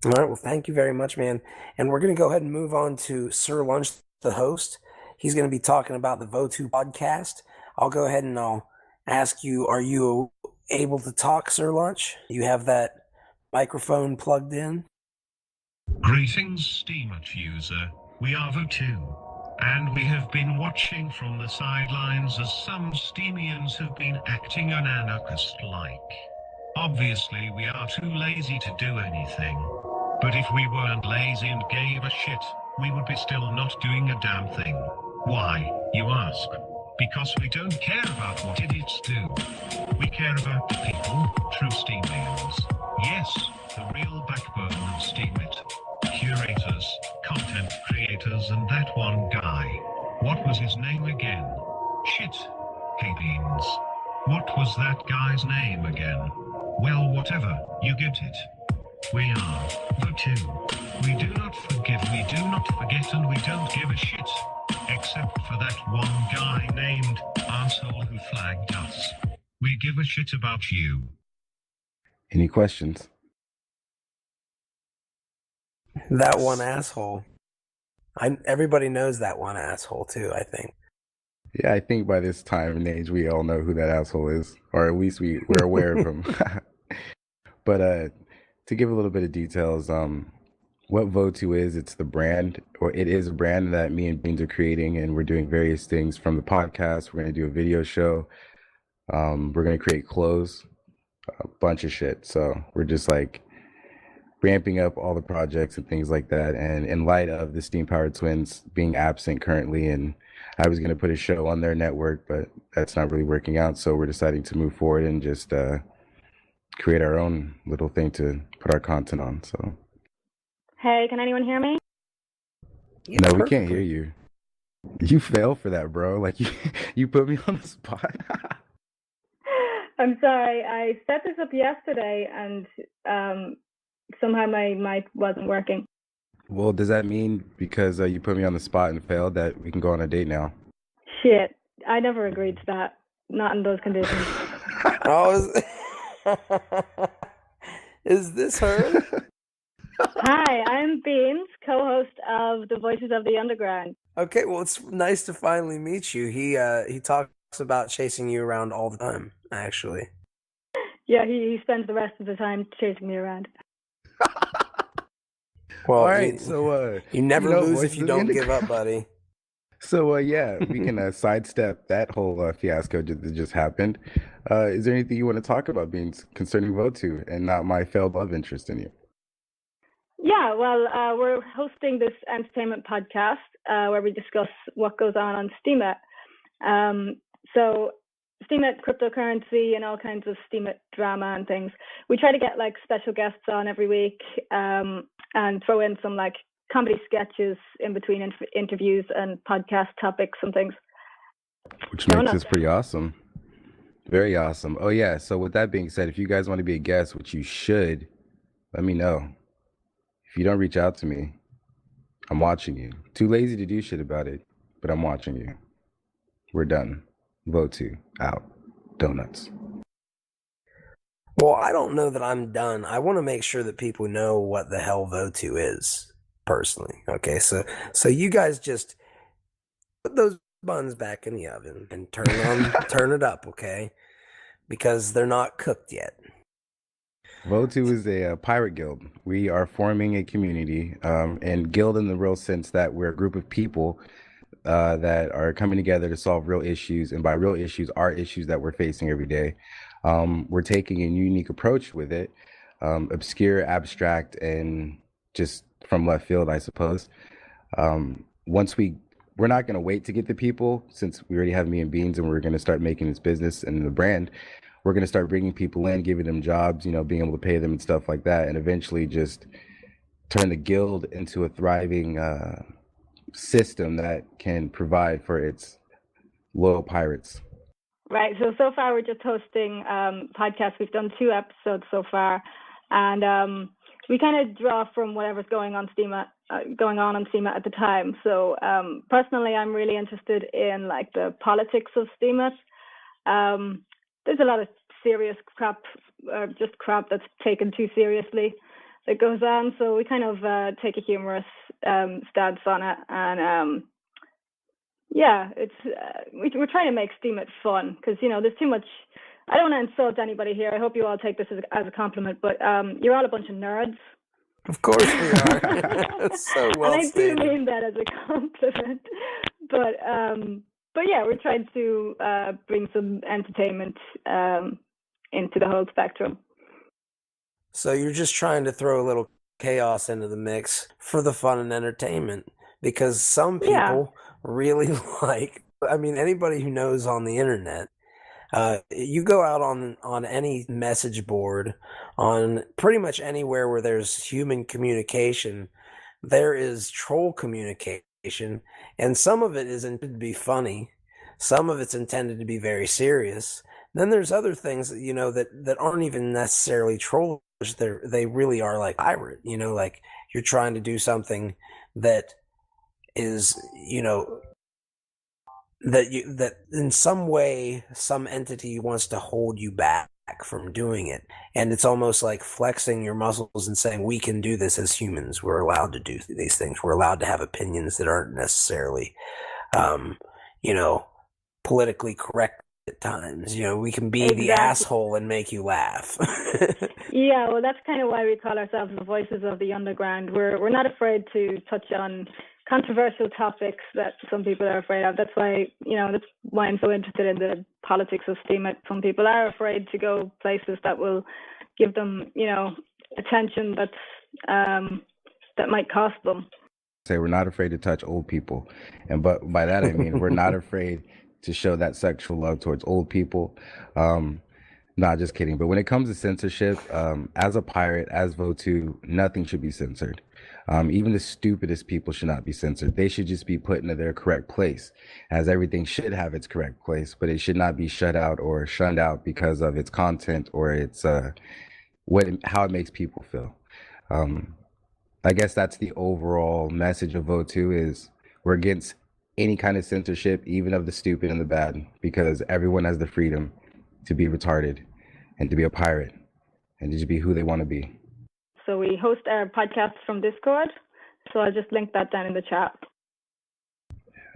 All right. Well, thank you very much, man. And we're going to go ahead and move on to Sir Lunch, the host. He's going to be talking about the V.O.T.U podcast. I'll go ahead and I'll ask you, are you able to talk, Sir Lunch? You have that microphone plugged in? Greetings, Steamit user. We are V.O.T.U, and we have been watching from the sidelines as some Steamians have been acting an anarchist-like. Obviously, we are too lazy to do anything. But if we weren't lazy and gave a shit, we would be still not doing a damn thing. Why, you ask? Because we don't care about what idiots do. We care about the people, true Steamians. Yes, the real backbone of Steamit. Curators, content creators, and that one guy. What was his name again? Shit. Hey Beanz. What was that guy's name again? Well, whatever, you get it. We are V.O.T.U. We do not forgive, we do not forget, and we don't give a shit. Except for that one guy named asshole who flagged us. We give a shit about you. Any questions? That one asshole. Everybody knows that one asshole too, I think. Yeah, I think by this time and age, we all know who that asshole is, or at least we're aware of him. But to give a little bit of details, what V.O.T.U is, it's the brand, or it is a brand that me and Beanz are creating, and we're doing various things from the podcast. We're going to do a video show. We're going to create clothes, a bunch of shit. So we're just like ramping up all the projects and things like that. And in light of the Steam Powered Twins being absent currently, and I was going to put a show on their network, but that's not really working out. So we're deciding to move forward and just create our own little thing to put our content on. So, hey, can anyone hear me? Yeah, no, we perfectly. can't hear you. You fell for that, bro. Like you put me on the spot. I'm sorry. I set this up yesterday and somehow my mic wasn't working. Well, does that mean because you put me on the spot and failed that we can go on a date now? Shit. I never agreed to that. Not in those conditions. Oh, is this her? Hi, I'm Beanz, co-host of The Voices of the Underground. Okay, well, it's nice to finally meet you. He talks about chasing you around all the time, actually. Yeah, he spends the rest of the time chasing me around. Well, all right, so you never lose if you don't give up, buddy. So yeah, we can sidestep that whole fiasco that just happened. Is there anything you want to talk about, Beans, concerning V.O.T.U and not my failed love interest in you? Yeah, well, we're hosting this entertainment podcast where we discuss what goes on Steemit. So Steemit cryptocurrency and all kinds of Steemit drama and things. We try to get like special guests on every week and throw in some like comedy sketches in between interviews and podcast topics and things. Which makes this pretty awesome. Very awesome. Oh yeah, so with that being said, if you guys want to be a guest, which you should, let me know. If you don't reach out to me, I'm watching you. Too lazy to do shit about it, but I'm watching you. We're done. V.O.T.U out. Donuts. Well, I don't know that I'm done. I want to make sure that people know what the hell V.O.T.U is, personally. Okay, so you guys just put those buns back in the oven and turn it up, okay? Because they're not cooked yet. V.O.T.U is a pirate guild. We are forming a community, and guild in the real sense that we're a group of people that are coming together to solve real issues, and by real issues, our issues that we're facing every day. We're taking a unique approach with it, obscure, abstract, and just from left field, I suppose. Once we're not going to wait to get the people, since we already have me and Beanz, and we're going to start making this business and the brand. We're going to start bringing people in, giving them jobs, being able to pay them and stuff like that, and eventually just turn the guild into a thriving system that can provide for its loyal pirates. Right. So far we're just hosting podcasts. We've done 2 episodes so far, and we kind of draw from whatever's going on Steemit at the time. So personally, I'm really interested in like the politics of Steemit. There's a lot of serious crap, just crap that's taken too seriously. that goes on. So we kind of take a humorous stance on it, and yeah, it's we're trying to make Steam It fun because there's too much. I don't want to insult anybody here. I hope you all take this as a compliment, but you're all a bunch of nerds. Of course we are. That's so well and I stated. do mean that as a compliment. But yeah, we're trying to bring some entertainment into the whole spectrum. So you're just trying to throw a little chaos into the mix for the fun and entertainment, because some people really anybody who knows on the internet, you go out on any message board, on pretty much anywhere where there's human communication, there is troll communication, and some of it is intended to be funny, some of it's intended to be very serious. Then there's other things that aren't even necessarily trolls. They really are like pirate, like you're trying to do something that is, that in some way, some entity wants to hold you back from doing it. And it's almost like flexing your muscles and saying, we can do this as humans. We're allowed to do these things. We're allowed to have opinions that aren't necessarily, politically correct at times. We can be the asshole and make you laugh. Yeah, well, that's kind of why we call ourselves the voices of the underground. We're not afraid to touch on controversial topics that some people are afraid of. That's why I'm so interested in the politics of Steam It. Some people are afraid to go places that will give them, attention that might cost them. Say we're not afraid to touch old people, but by that I mean we're not afraid to show that sexual love towards old people. Not just kidding. But when it comes to censorship, as a pirate, as V.O.T.U, nothing should be censored. Even the stupidest people should not be censored. They should just be put into their correct place, as everything should have its correct place, but it should not be shut out or shunned out because of its content or its how it makes people feel. I guess that's the overall message of V.O.T.U is we're against any kind of censorship, even of the stupid and the bad, because everyone has the freedom to be retarded and to be a pirate and to just be who they want to be. So we host our podcasts from Discord. So I'll just link that down in the chat.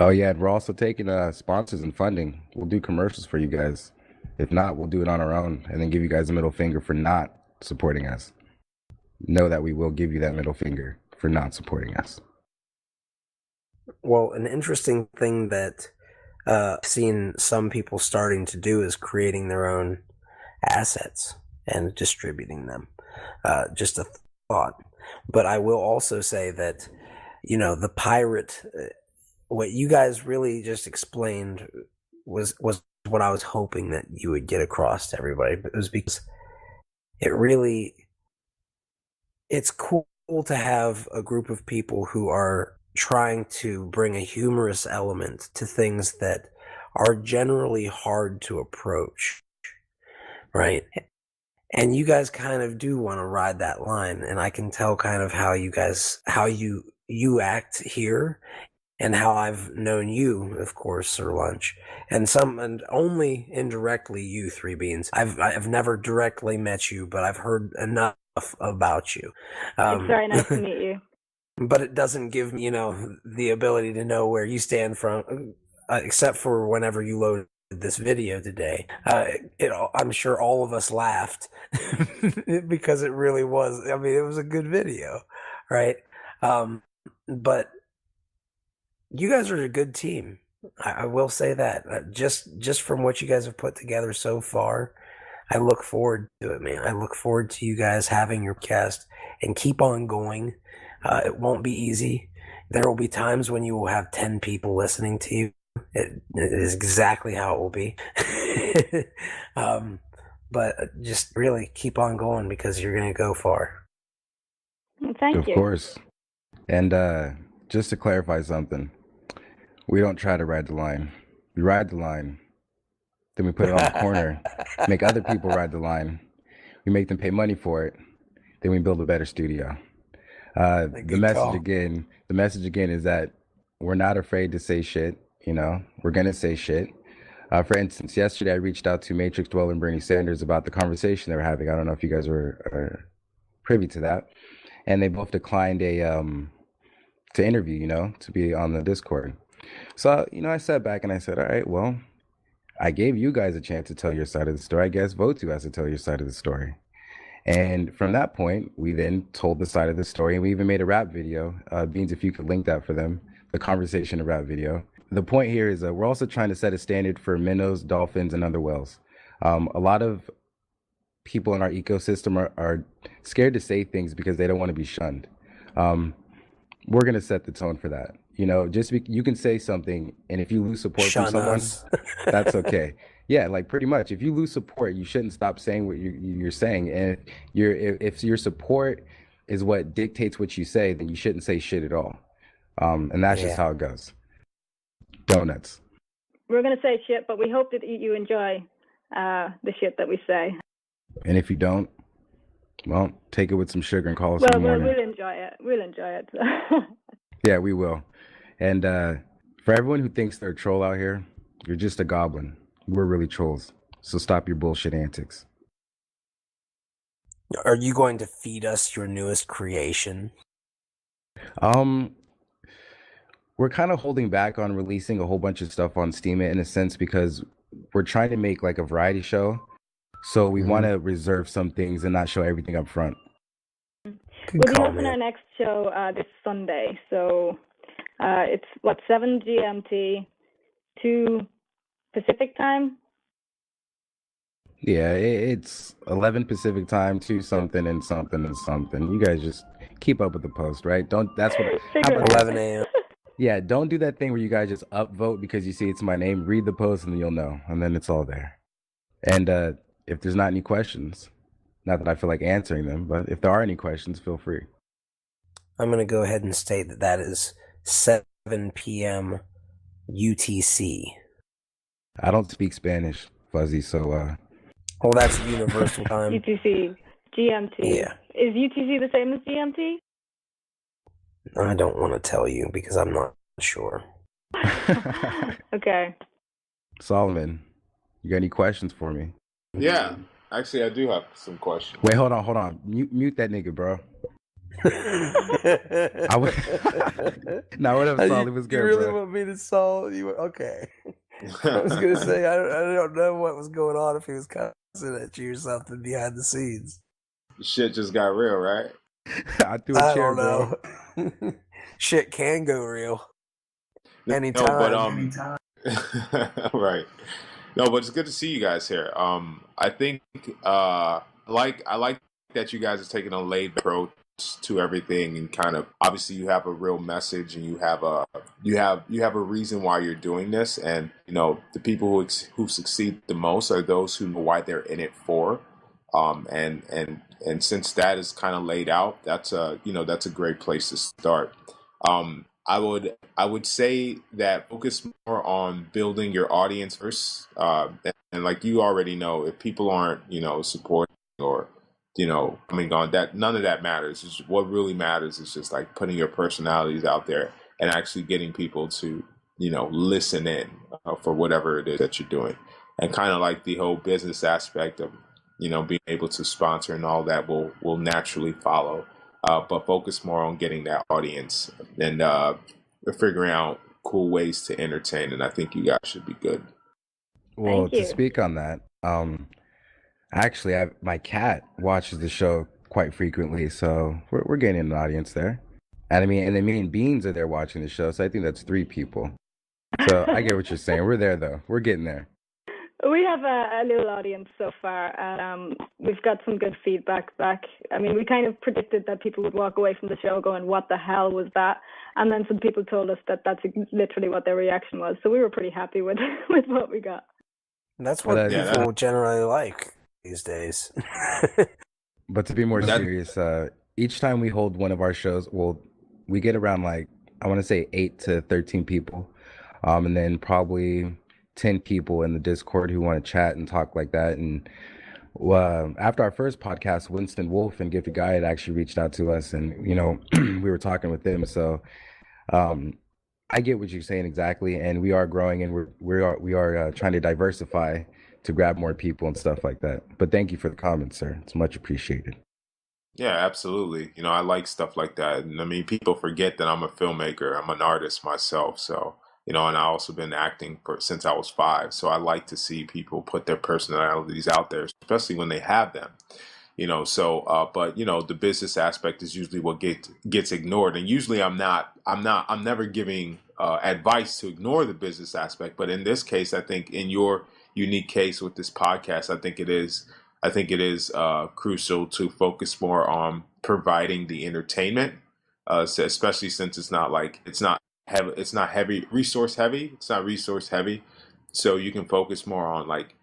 Oh yeah, and we're also taking sponsors and funding. We'll do commercials for you guys. If not, we'll do it on our own and then give you guys a middle finger for not supporting us. Know that we will give you that middle finger for not supporting us. Well, an interesting thing that I've seen some people starting to do is creating their own assets and distributing them. Just a thought. But I will also say that, the pirate, what you guys really just explained was what I was hoping that you would get across to everybody. But it was because it's cool to have a group of people who are trying to bring a humorous element to things that are generally hard to approach, right? And you guys kind of do want to ride that line, and I can tell kind of how you act here, and how I've known you, of course, Sir Lunch, and only indirectly you, Three Beans. I've never directly met you, but I've heard enough about you. It's very nice to meet you. But it doesn't give me, the ability to know where you stand from, except for whenever you loaded this video today. I'm sure all of us laughed because it really was. I mean, it was a good video, right? But you guys are a good team. I will say that. Just from what you guys have put together so far, I look forward to it, man. I look forward to you guys having your cast and keep on going. It won't be easy. There will be times when you will have 10 people listening to you. It is exactly how it will be. But just really keep on going because you're going to go far. Thank you. Of course. And just to clarify something, we don't try to ride the line. We ride the line. Then we put it on the corner, make other people ride the line. We make them pay money for it. Then we build a better studio. The message again is that we're not afraid to say shit. We're gonna say shit. For instance, yesterday I reached out to Matrix Dweller and Bernie Sanders about the conversation they were having. I don't know if you guys are privy to that. and they both declined a to interview, to be on the Discord. So, I sat back and I said, all right, well, I gave you guys a chance to tell your side of the story. I guess V.O.T.U has to tell your side of the story. And from that point, we then told the side of the story, and we even made a rap video. Beans, if you could link that for them, the conversation a rap video. The point here is that we're also trying to set a standard for minnows, dolphins, and other whales. A lot of people in our ecosystem are scared to say things because they don't want to be shunned. We're going to set the tone for that. You can say something, and if you lose support from Shun someone, us. that's okay. Yeah, like pretty much. If you lose support, you shouldn't stop saying what you're saying. And if your support is what dictates what you say, then you shouldn't say shit at all. And that's just Yeah. how it goes. Donuts. We're going to say shit, but we hope that you enjoy the shit that we say. And if you don't, well, take it with some sugar and call us in the morning. We'll enjoy it. We'll enjoy it. Yeah, we will. And for everyone who thinks they're a troll out here, you're just a goblin. We're really trolls. So stop your bullshit antics. Are you going to feed us your newest creation? We're kind of holding back on releasing a whole bunch of stuff on Steam in a sense because we're trying to make like a variety show. So we want to reserve some things and not show everything up front. We'll be hosting our next show this Sunday. So it's 7 GMT, 2 Pacific time? Yeah, it's 11 Pacific time, 2 something and something and something. You guys just keep up with the post, right? That's what. How about 11 a.m.? Yeah, don't do that thing where you guys just upvote because you see it's my name. Read the post and then you'll know, and then it's all there. And if there's not any questions, not that I feel like answering them, but if there are any questions, feel free. I'm going to go ahead and state that is 7 p.m. UTC. I don't speak Spanish, Fuzzy, so well, that's universal time. UTC, GMT. Yeah. Is UTC the same as GMT? I don't want to tell you because I'm not sure. Okay. Solomon, you got any questions for me? Yeah, actually, I do have some questions. Wait, hold on. Mute that nigga, bro. Now, what up, Solly? What's good, You really bro? want me to solve you? Okay. I was going to say, I don't know what was going on, if he was cussing at you or something behind the scenes. Shit just got real, right? I threw a chair, bro. Shit can go real. Anytime. No, but, right. No, but it's good to see you guys here. I think I like that you guys are taking a laid approach to everything, and kind of obviously you have a real message, and you have a reason why you're doing this, and the people who succeed the most are those who know why they're in it for. And since that is kind of laid out, that's a great place to start. I would say that focus more on building your audience first, and like you already know, if people aren't supporting or coming on, that none of that matters. What really matters is just like putting your personalities out there and actually getting people to listen in for whatever it is that you're doing, and kind of like the whole business aspect of being able to sponsor and all that will naturally follow. But focus more on getting that audience and figuring out cool ways to entertain. And I think you guys should be good. Well, to speak on that, actually, my cat watches the show quite frequently, so we're getting an audience there. And me and Beanz are there watching the show, so I think that's 3 people. So I get what you're saying. We're there, though. We're getting there. We have a little audience so far, and we've got some good feedback back. I mean, we kind of predicted that people would walk away from the show going, "What the hell was that?" And then some people told us that that's literally what their reaction was. So we were pretty happy with what we got. That's what people generally like these days. But to be more serious, each time we hold one of our shows, we get around I want to say 8 to 13 people, and then probably 10 people in the Discord who want to chat and talk like that. And after our first podcast, Winston Wolf and Gifted Guy had actually reached out to us, and we were talking with them. So I get what you're saying exactly, and we are growing, and we are trying to diversify to grab more people and stuff like that. But thank you for the comments, sir. It's much appreciated. Yeah, absolutely. I like stuff like that. And I mean, people forget that I'm a filmmaker. I'm an artist myself. So, and I also been acting since I was 5. So I like to see people put their personalities out there, especially when they have them. But the business aspect is usually what gets ignored. And usually I'm never giving advice to ignore the business aspect. But in this case, I think in your unique case with this podcast, I think it is crucial to focus more on providing the entertainment, especially since it's not heavy resource heavy. It's not resource heavy, so you can focus more on like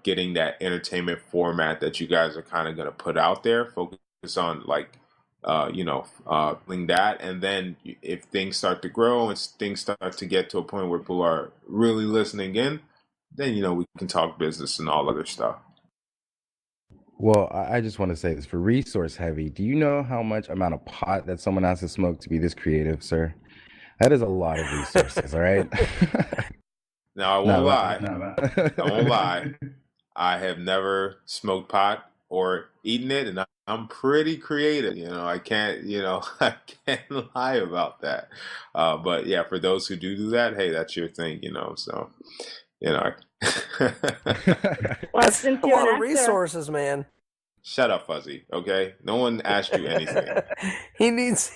getting that entertainment format that you guys are kind of going to put out there. Focus on like doing that, and then if things start to grow and things start to get to a point where people are really listening in, then we can talk business and all other stuff. Well, I just want to say this for resource heavy. Do you know how much amount of pot that someone has to smoke to be this creative, sir? That is a lot of resources, all right? Now, I won't No, lie. no. I won't lie. I have never smoked pot or eaten it, and I'm pretty creative. I can't, I can't lie about that. But yeah, for those who do that, hey, that's your thing. So, you know. Well, That's since a you're lot an of actor, resources, man. Shut up, Fuzzy. Okay, no one asked you anything. he needs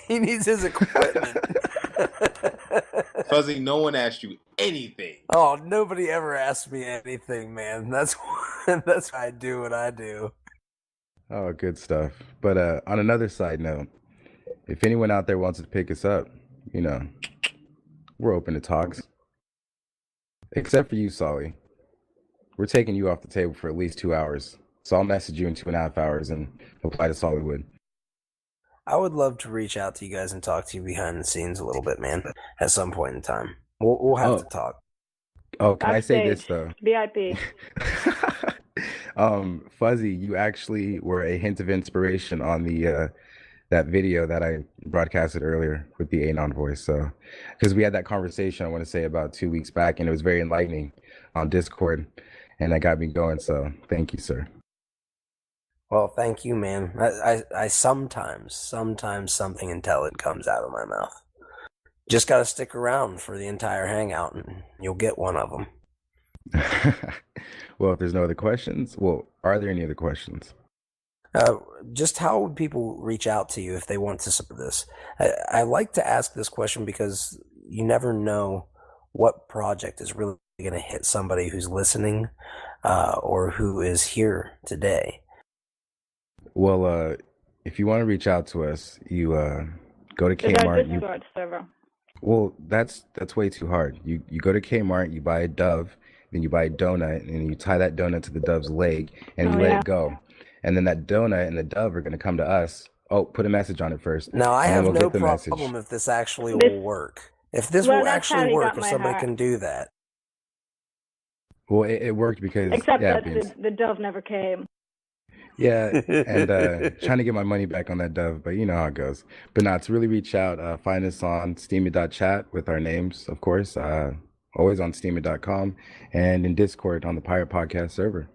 his equipment. Fuzzy, no one asked you anything. Oh, nobody ever asked me anything, man. That's why I do what I do. Oh, good stuff. But on another side note, if anyone out there wants to pick us up, we're open to talks. Except for you, Solly. We're taking you off the table for at least 2 hours. So I'll message you in 2.5 hours and apply to Sollywood. I would love to reach out to you guys and talk to you behind the scenes a little bit, man. At some point in time, we'll have to talk. Oh, can I say this backstage, though? VIP. Fuzzy, you actually were a hint of inspiration on the that video that I broadcasted earlier with the Anon voice. So, because we had that conversation, I want to say about 2 weeks back, and it was very enlightening on Discord, and that got me going. So, thank you, sir. Well, thank you, man. I sometimes something intelligent comes out of my mouth. Just got to stick around for the entire hangout, and you'll get one of them. Well, if there's no other questions, are there any other questions? Just how would people reach out to you if they want to support this? I like to ask this question because you never know what project is really going to hit somebody who's listening or who is here today. Well, if you want to reach out to us, you go to There's our Kmart. Discord server. Well, that's way too hard. You go to Kmart, you buy a dove, then you buy a donut, and you tie that donut to the dove's leg, and you let it go. And then that donut and the dove are going to come to us. Oh, put a message on it first. Now, I and then have we'll no get the problem message. if this actually will work. If this Well, will that's how actually you work, got if my somebody heart. can do that. Well, it worked because Except yeah, that Beanz. the dove never came. Yeah, and trying to get my money back on that dove, but you know how it goes. But now to really reach out, find us on steamy.chat with our names, of course, always on steamy.com and in Discord on the Pirate Podcast server.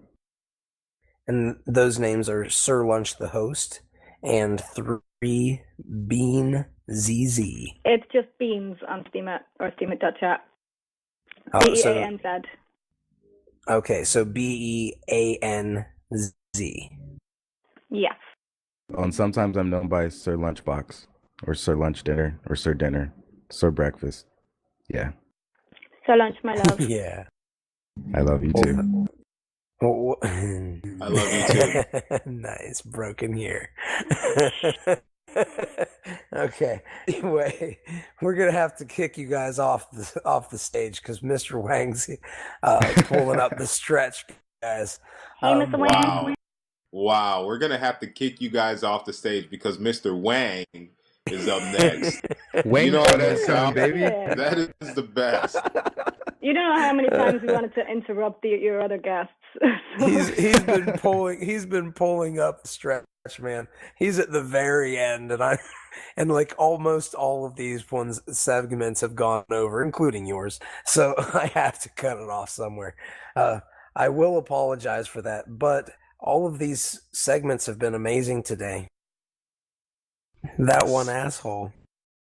And those names are Sir Lunch the host and 3 Bean ZZ. It's just Beanz on Steamit or Steamit.chat. BEANZ. Okay, so BEANZ. Yes. And sometimes I'm known by Sir Lunchbox or Sir Lunch Dinner or Sir Dinner, Sir Breakfast. Yeah. So lunch, my love. Yeah. I love you too. I love you too. Nice, broken here. Okay. Anyway, we're gonna have to kick you guys off the stage because Mr. Wang's pulling up the stretch, guys. Hey, Mr. Wang. Wow, we're gonna have to kick you guys off the stage because Mr. Wang is up next. Wang, you know for what that sound, baby. That is the best. You don't know how many times we wanted to interrupt your other guests. He's been pulling up the stretch, man. He's at the very end, and like almost all of these segments have gone over, including yours. So I have to cut it off somewhere. I will apologize for that, but all of these segments have been amazing today. That one asshole.